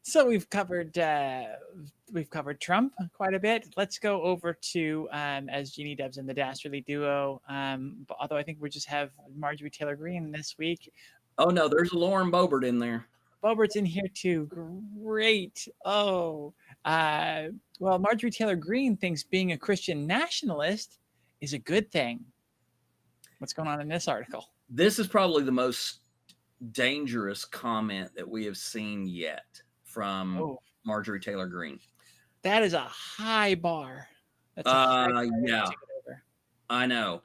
So we've covered Trump quite a bit. Let's go over to as Jeannie Debs and the Dastardly Duo. But although I think we just have Marjorie Taylor Greene this week. Oh no, there's a Lauren Boebert in there. Boebert's in here too. Great. Oh, well, Marjorie Taylor Greene thinks being a Christian nationalist is a good thing. What's going on in this article? This is probably the most dangerous comment that we have seen yet from Marjorie Taylor Greene. That is a high bar. That's a high bar yeah, to get over. I know.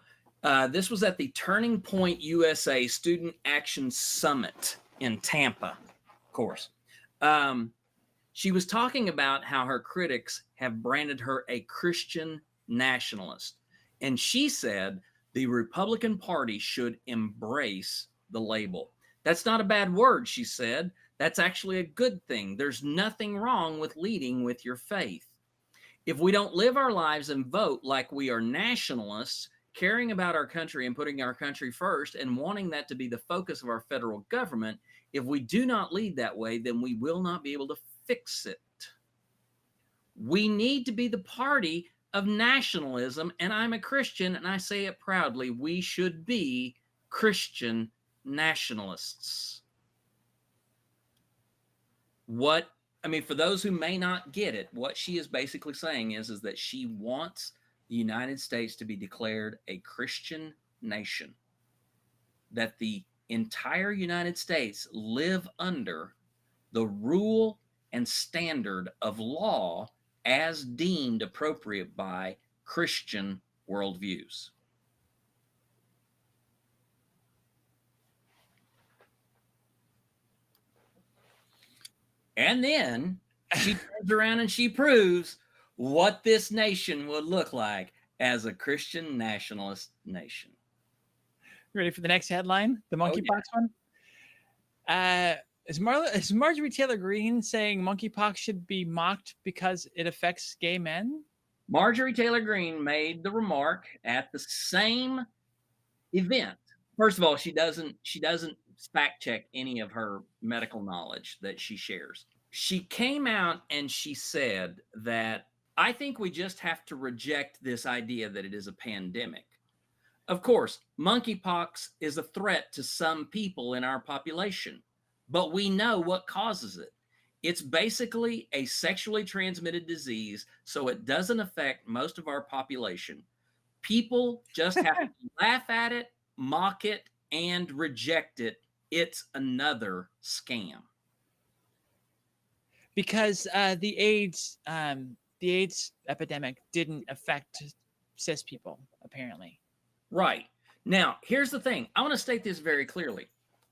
This was at the Turning Point USA Student Action Summit in Tampa, of course. She was talking about how her critics have branded her a Christian nationalist. And she said the Republican Party should embrace the label. That's not a bad word, she said. That's actually a good thing. There's nothing wrong with leading with your faith. If we don't live our lives and vote like we are nationalists, caring about our country and putting our country first and wanting that to be the focus of our federal government, if we do not lead that way, then we will not be able to fix it. We need to be the party of nationalism, and I'm a Christian, and I say it proudly. We should be Christian nationalists. For those who may not get it, what she is basically saying is that she wants the United States to be declared a Christian nation, that the entire United States live under the rule and standard of law as deemed appropriate by Christian worldviews. And then she turns around and she proves what this nation would look like as a Christian nationalist nation. You ready for the next headline? The monkeypox one? Is Marjorie Taylor Greene saying monkeypox should be mocked because it affects gay men? Marjorie Taylor Greene made the remark at the same event. First of all, she doesn't fact check any of her medical knowledge that she shares. She came out and she said that I think we just have to reject this idea that it is a pandemic. Of course, monkeypox is a threat to some people in our population, but we know what causes it. It's basically a sexually transmitted disease, so it doesn't affect most of our population. People just have to laugh at it, mock it, and reject it. It's another scam. Because the AIDS epidemic didn't affect cis people, apparently. Right. Now, here's the thing. I want to state this very clearly.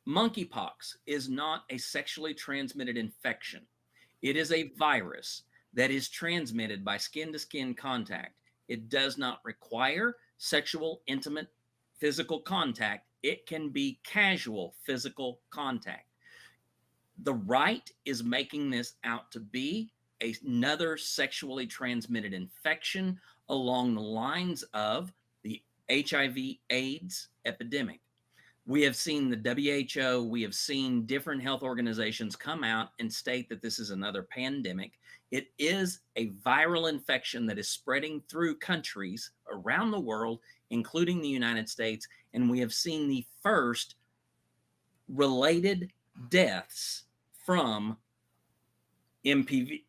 Monkeypox is not a sexually transmitted infection. It is a virus that is transmitted by skin-to-skin contact. It does not require sexual, intimate, physical contact. It can be casual physical contact. The right is making this out to be another sexually transmitted infection along the lines of the HIV/AIDS epidemic. We have seen the WHO, we have seen different health organizations come out and state that this is another pandemic. It is a viral infection that is spreading through countries around the world, including the United States, and we have seen the first related deaths from MPV.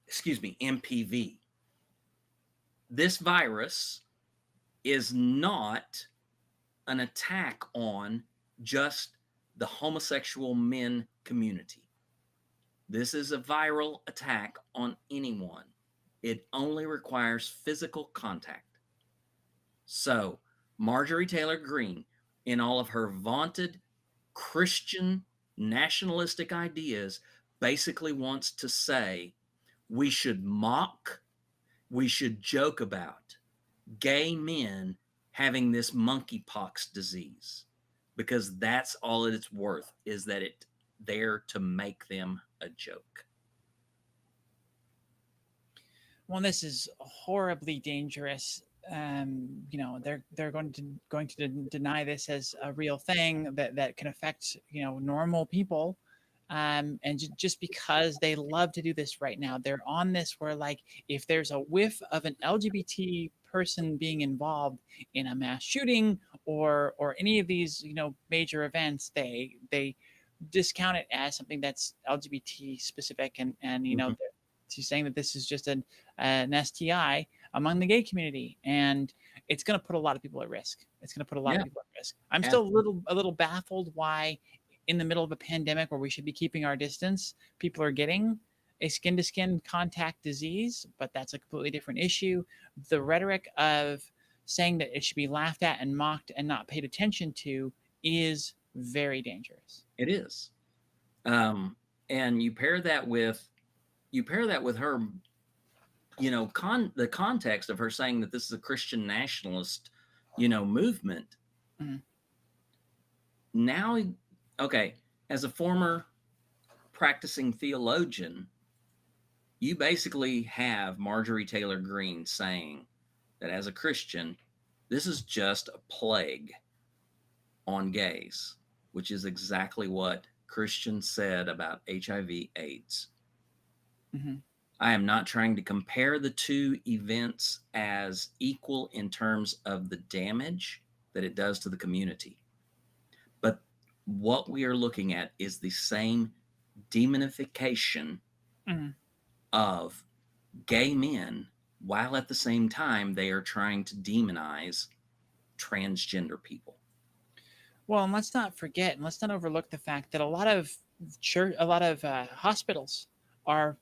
This virus is not an attack on just the homosexual men community. This is a viral attack on anyone. It only requires physical contact. So, Marjorie Taylor Greene, in all of her vaunted Christian nationalistic ideas, basically wants to say we should mock, we should joke about gay men having this monkeypox disease, because that's all it's worth, is that it's there to make them a joke. Well, this is horribly dangerous. They're going to deny this as a real thing that can affect normal people. And just because they love to do this right now, they're on this where, like, if there's a whiff of an LGBT person being involved in a mass shooting or any of these, major events, they discount it as something that's LGBT specific, and Mhm. she's saying that this is just an STI among the gay community, and it's going to put a lot of people at risk. It's going to put a lot of Yeah, people at risk. I'm still absolutely. a little baffled why, in the middle of a pandemic where we should be keeping our distance, people are getting a skin to skin contact disease, but that's a completely different issue. The rhetoric of saying that it should be laughed at and mocked and not paid attention to is very dangerous. It is. And you pair that with her, the context of her saying that this is a Christian nationalist, movement. Mhm. Now, okay, as a former practicing theologian, you basically have Marjorie Taylor Greene saying that as a Christian, this is just a plague on gays, which is exactly what Christians said about HIV/AIDS. Mhm. I am not trying to compare the two events as equal in terms of the damage that it does to the community. But what we are looking at is the same demonification Mhm. of gay men, while at the same time they are trying to demonize transgender people. Well, and let's not forget, and let's not overlook the fact that a lot of hospitals are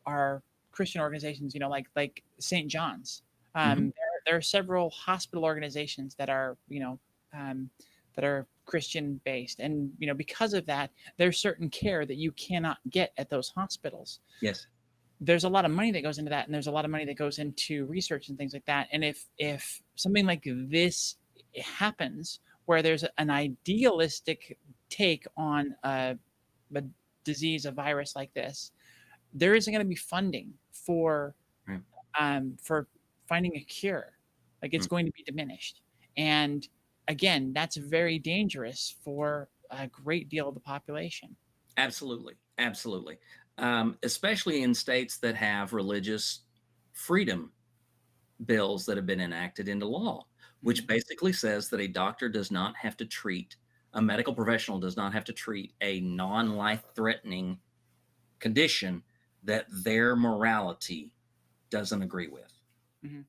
are Christian organizations. Like St. John's. Mhm. There are several hospital organizations um, that are Christian based, and because of that, there's certain care that you cannot get at those hospitals. Yes. There's a lot of money that goes into that, and there's a lot of money that goes into research and things like that. And if something like this happens, where there's an idealistic take on a disease, a virus like this, there isn't going to be funding Right. for finding a cure. Like, it's Mm. going to be diminished, and again, that's very dangerous for a great deal of the population. Absolutely. Absolutely. Especially in states that have religious freedom bills that have been enacted into law, which Mhm. basically says that a doctor does not have to treat, a medical professional does not have to treat a non life threatening condition that their morality doesn't agree with. Mhm.